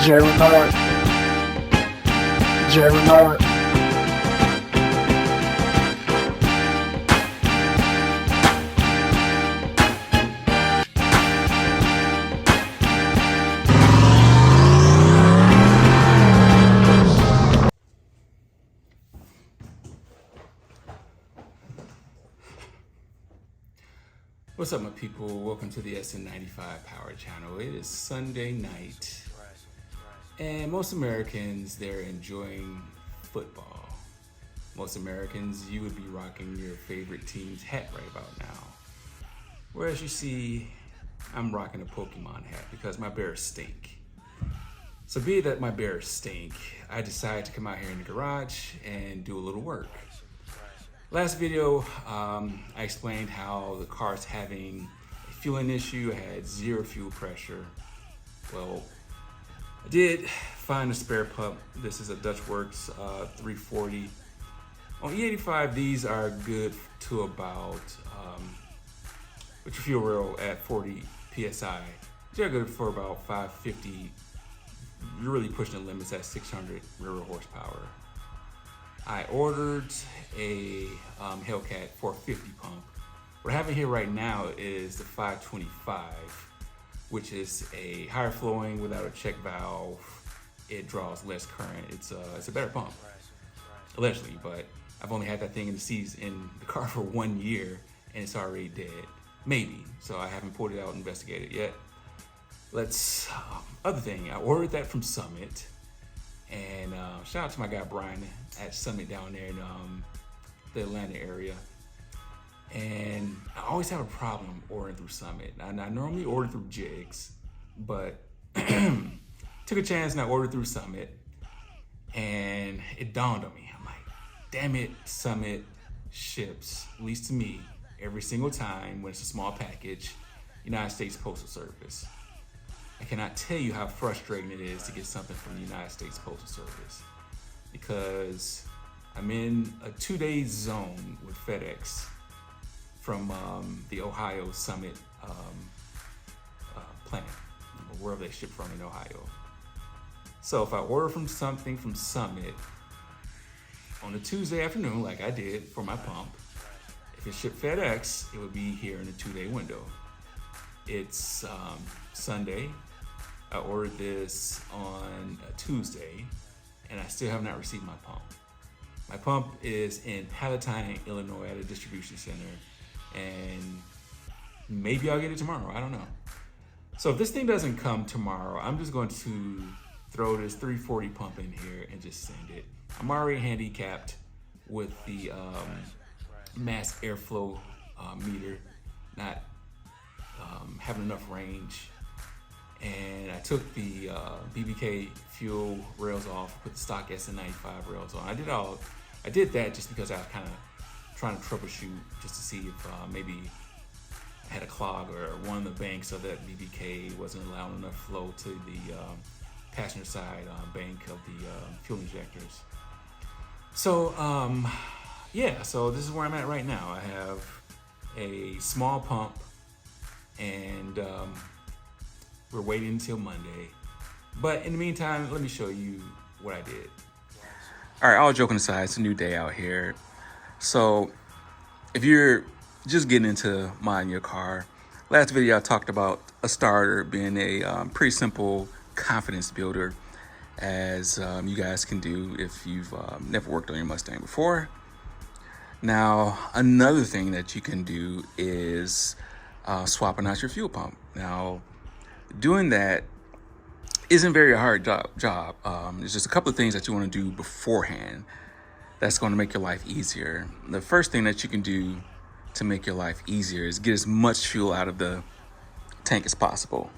Jerry North. Jerry North. What's up, my people? Welcome to the SN95 Power Channel. It is Sunday night, and most Americans, they're enjoying football. Most Americans, you would be rocking your favorite team's hat right about now. Whereas you see, I'm rocking a Pokemon hat because my Bears stink. So be it that my Bears stink, I decided to come out here in the garage and do a little work. Last video, I explained how the car's having a fueling issue. I had zero fuel pressure. Well, I did find a spare pump. This is a Dutch Works 340. On E85, these are good to about, with your fuel rail at 40 PSI. They're good for about 550. You're really pushing the limits at 600 rear horsepower. I ordered a Hellcat 450 pump. What I have in here right now is the 525, which is a higher flowing without a check valve. It draws less current. It's a better pump, allegedly, but I've only had that thing in the car for 1 year and it's already dead. Maybe, so I haven't pulled it out and investigated yet. Other thing, I ordered that from Summit. And shout out to my guy Brian at Summit down there in the Atlanta area. And I always have a problem ordering through Summit. And I normally order through Jigs, but took a chance and I ordered through Summit. And it dawned on me. I'm like, damn it, Summit ships, at least to me, every single time when it's a small package, United States Postal Service. I cannot tell you how frustrating it is to get something from the United States Postal Service because I'm in a 2-day zone with FedEx from the Ohio Summit plant, or wherever they ship from in Ohio. So if I order something from Summit on a Tuesday afternoon, like I did for my pump, if it shipped FedEx, it would be here in a 2-day window. It's Sunday. I ordered this on a Tuesday, and I still have not received my pump. My pump is in Palatine, Illinois at a distribution center, and maybe I'll get it tomorrow, I don't know. So if this thing doesn't come tomorrow, I'm just going to throw this 340 pump in here and just send it. I'm already handicapped with the mass airflow meter, not having enough range. And I took the BBK fuel rails off, put the stock SN95 rails on. I did that just because I was kind of trying to troubleshoot just to see if maybe I had a clog or one of the banks of that BBK wasn't allowing enough flow to the passenger side bank of the fuel injectors. So so this is where I'm at right now. I have a small pump and we're waiting until Monday. But in the meantime, let me show you what I did. All right, all joking aside, it's a new day out here. So if you're just getting into modding your car, last video I talked about a starter being a pretty simple confidence builder, as you guys can do if you've never worked on your Mustang before. Now, another thing that you can do is swapping out your fuel pump. Now, doing that isn't very hard job. There's just a couple of things that you want to do beforehand that's going to make your life easier. The first thing that you can do to make your life easier is get as much fuel out of the tank as possible.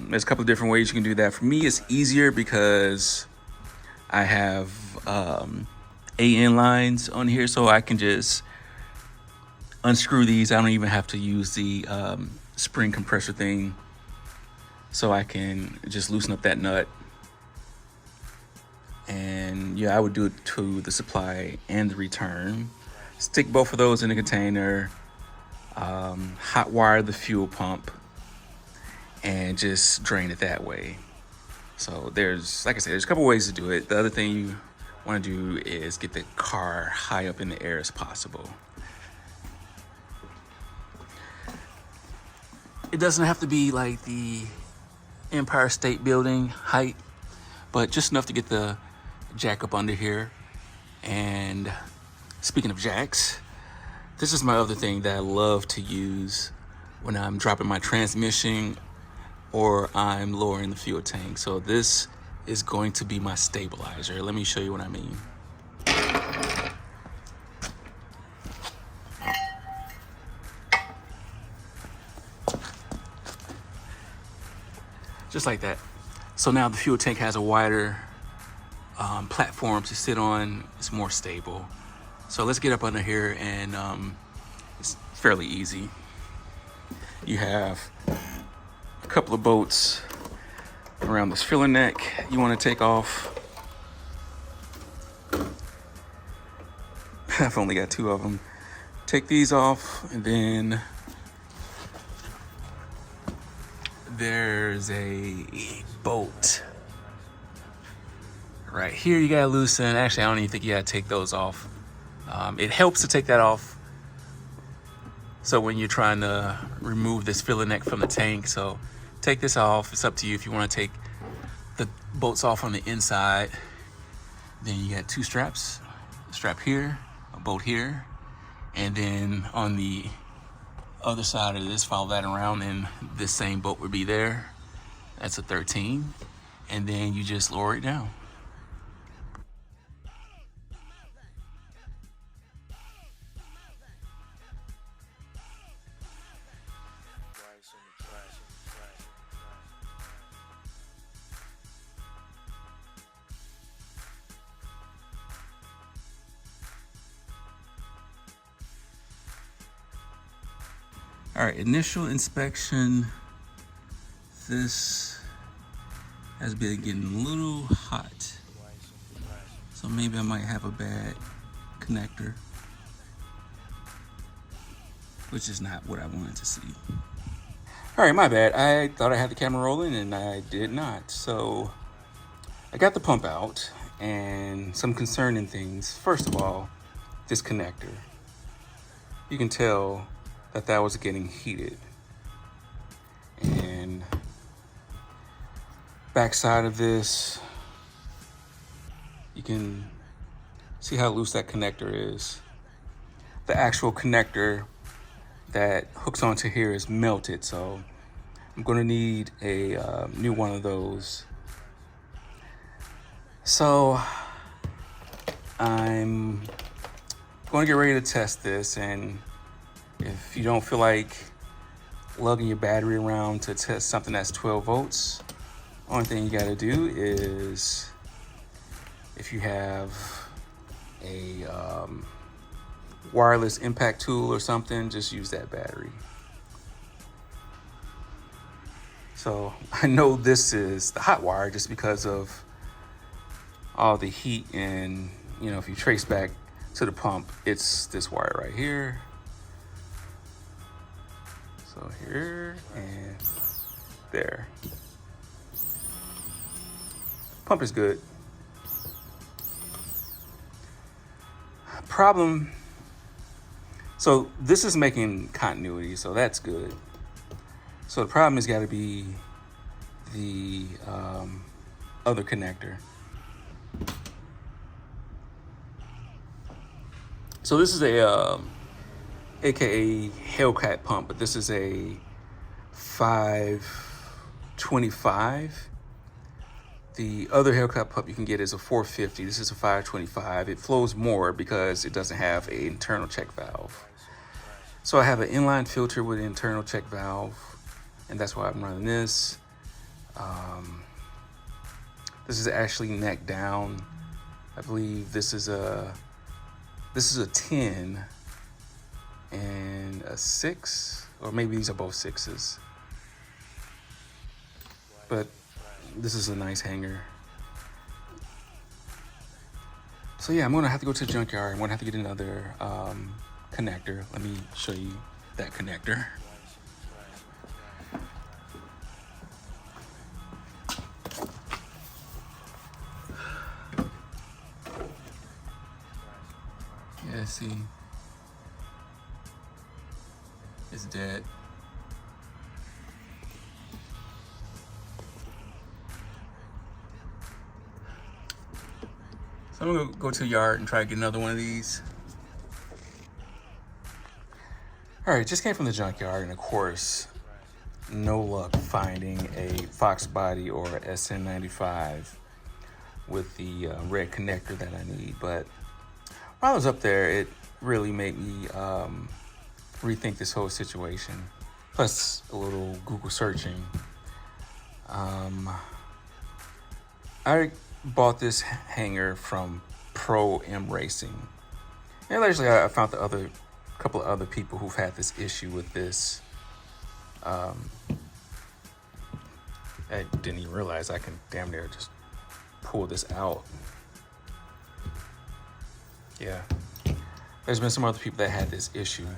There's a couple of different ways you can do that. For me, it's easier because I have AN lines on here, so I can just unscrew these. I don't even have to use the spring compressor thing. So I can just loosen up that nut. And yeah, I would do it to the supply and the return. Stick both of those in a container, hot wire the fuel pump, and just drain it that way. So there's, like I said, there's a couple ways to do it. The other thing you want to do is get the car high up in the air as possible. It doesn't have to be like the Empire State Building height, but just enough to get the jack up under here. And speaking of jacks, this is my other thing that I love to use when I'm dropping my transmission or I'm lowering the fuel tank. So this is going to be my stabilizer. Let me show you what I mean. Just like that. So now the fuel tank has a wider platform to sit on. It's more stable. So let's get up under here, and it's fairly easy. You have a couple of bolts around this filler neck you want to take off. I've only got 2 of them. Take these off, and then there's a bolt right here you gotta loosen. Actually, I don't even think you gotta take those off. It helps to take that off, so when you're trying to remove this filler neck from the tank. So take this off. It's up to you if you want to take the bolts off on the inside. Then you got 2 straps, a strap here, a bolt here, and then on the other side of this, follow that around, and this same bolt would be there. That's a 13, and then you just lower it down. All right, initial inspection. This has been getting a little hot, so maybe I might have a bad connector, which is not what I wanted to see. All right, my bad. I thought I had the camera rolling, and I did not. So I got the pump out, and some concerning things. First of all, this connector. You can tell that was getting heated. And backside of this, you can see how loose that connector is. The actual connector that hooks onto here is melted, so I'm gonna need a new one of those. So I'm going to get ready to test this, and if you don't feel like lugging your battery around to test something that's 12 volts, only thing you gotta do is, if you have a wireless impact tool or something, just use that battery. So I know this is the hot wire just because of all the heat, and if you trace back to the pump, it's this wire right here. So here and there. Pump is good. Problem, so this is making continuity, so that's good. So the problem has got to be the other connector. So this is a AKA Hellcat pump, but this is a 525. The other Hellcat pump you can get is a 450. This is a 525. It flows more because it doesn't have an internal check valve. So I have an inline filter with an internal check valve, and that's why I'm running this. This is actually neck down. I believe this is a 10 and a 6, or maybe these are both 6s. But this is a nice hanger. So yeah, I'm gonna have to go to the junkyard. I'm gonna have to get another connector. Let me show you that connector. see. It's dead. So I'm gonna go to the yard and try to get another one of these. All right, just came from the junkyard, and of course, no luck finding a Fox body or a SN95 with the red connector that I need. But while I was up there, it really made me rethink this whole situation. Plus a little Google searching. I bought this hanger from Pro M Racing. And actually I found a couple of other people who've had this issue with this. I didn't even realize I can damn near just pull this out. Yeah. There's been some other people that had this issue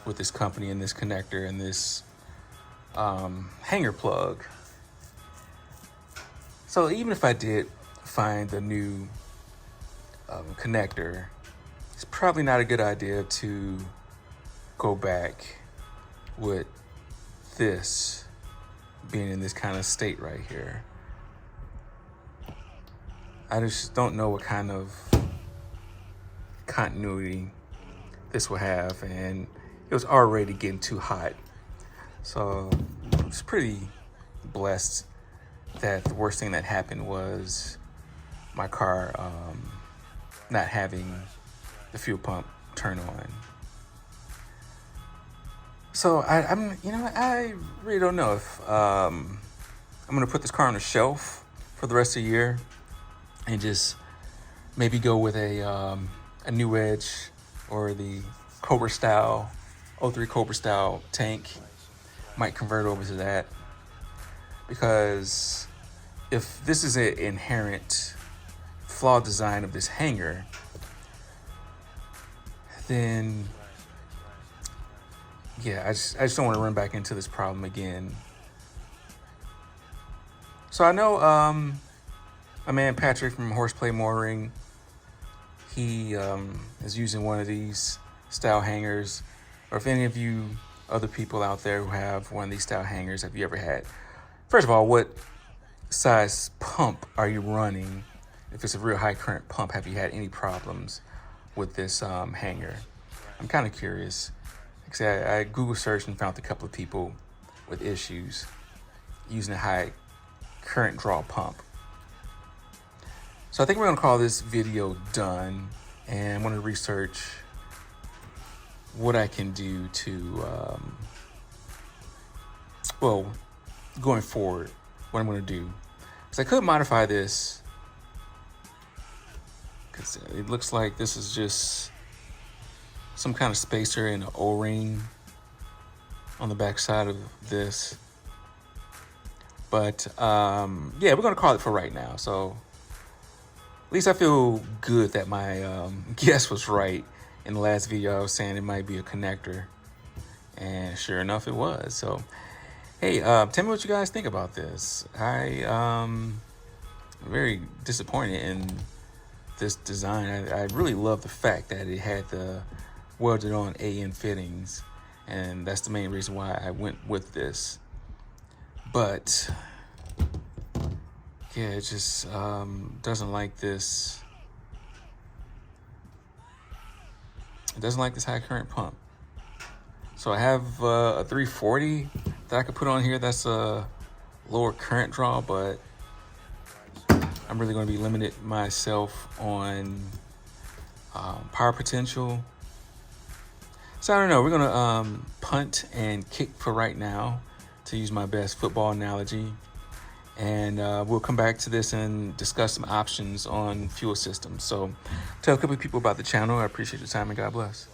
with this company and this connector and this hanger plug. So even if I did find the new connector, it's probably not a good idea to go back with this being in this kind of state right here. I just don't know what kind of continuity this will have, and it was already getting too hot. So I was pretty blessed that the worst thing that happened was my car not having the fuel pump turn on. So I really don't know if I'm gonna put this car on a shelf for the rest of the year and just maybe go with a New Edge or the Cobra style, 03 Cobra style tank. Might convert over to that, because if this is an inherent flawed design of this hanger, then yeah, I just don't want to run back into this problem again. So I know my man Patrick from Horseplay Motoring, he is using one of these style hangers. Or if any of you other people out there who have one of these style hangers, have you ever had? First of all, what size pump are you running? If it's a real high current pump, have you had any problems with this hanger? I'm kind of curious. Like I said, I Google searched and found a couple of people with issues using a high current draw pump. So I think we're gonna call this video done, and I'm gonna research what I can do to, going forward, what I'm gonna do. Because I could modify this, because it looks like this is just some kind of spacer and an O-ring on the back side of this. But yeah, we're gonna call it for right now. So at least I feel good that my guess was right. In the last video, I was saying it might be a connector, and sure enough, it was. So, hey, tell me what you guys think about this. I'm very disappointed in this design. I really love the fact that it had the welded on AN fittings, and that's the main reason why I went with this. But yeah, it just doesn't like this. It doesn't like this high current pump. So I have a 340 that I could put on here. That's a lower current draw, but I'm really going to be limited myself on power potential. So I don't know. We're going to punt and kick for right now, to use my best football analogy. And we'll come back to this and discuss some options on fuel systems. So tell a couple of people about the channel. I appreciate your time, and God bless.